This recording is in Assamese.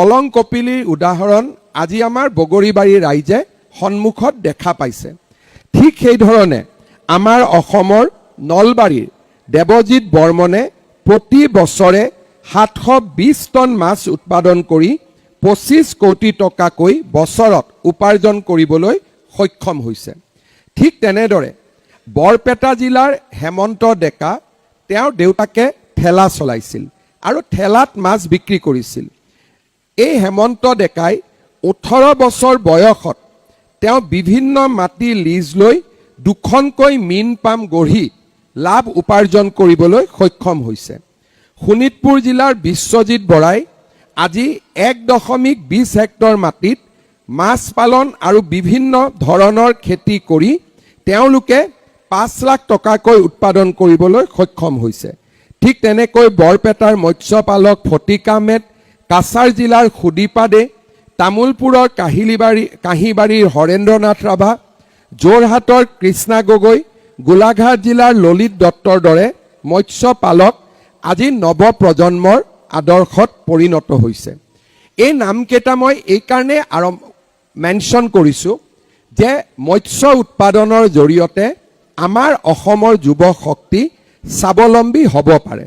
কলং কপিলীৰ উদাহৰণ আজি আমাৰ বগৰীবাৰী ৰাইজে সন্মুখত দেখা পাইছে। ঠিক সেইধৰণে আমাৰ অসমৰ নলবাৰীৰ দেৱজিৎ বৰ্মনে প্ৰতি বছৰে 720 টন মাছ উৎপাদন কৰি 25 কোটি টকাকৈ বছৰত উপাৰ্জন কৰিবলৈ সক্ষম হৈছে। ঠিক তেনেদৰে বৰপেটা জিলাৰ হেমন্ত ডেকা, তেওঁৰ দেউতাকে ঠেলা চলাইছিল আৰু ঠেলাত মাছ বিক্ৰী কৰিছিল। এই হেমন্ত ডেকাই 18 বছৰ বয়সত তেওঁ বিভিন্ন মাটি লিজ লৈ 2খনকৈ মীন পাম গঢ়ি লাভ উপাৰ্জন কৰিবলৈ সক্ষম হৈছে। শোণিতপুৰ জিলাৰ বিশ্বজিৎ বৰাই আজি 1.20 হেক্টৰ মাটিত মাছ পালন আৰু বিভিন্ন ধৰণৰ খেতি কৰি তেওঁলোকে 5 লাখ টকাকৈ উৎপাদন কৰিবলৈ সক্ষম হৈছে। ঠিক তেনেকৈ বৰপেটাৰ মৎস্যপালক ফটিকা মেট, কাছাৰ জিলাৰ সুদীপা দে, তামোলপুৰৰ কাহিবাৰীৰ হৰেন্দ্ৰনাথ ৰাভা, যোৰহাটৰ কৃষ্ণা গগৈ, গোলাঘাট জিলাৰ ললিত দত্তৰ দৰে মৎস্যপালক আজি নৱপ্ৰজন্মৰ আদৰ্শত পৰিণত হৈছে। এই নামকেইটা মই এইকাৰণে মেনশ্যন কৰিছোঁ যে মৎস্য উৎপাদনৰ জৰিয়তে আমাৰ অসমৰ যুৱ শক্তি স্বাৱলম্বী হ'ব পাৰে।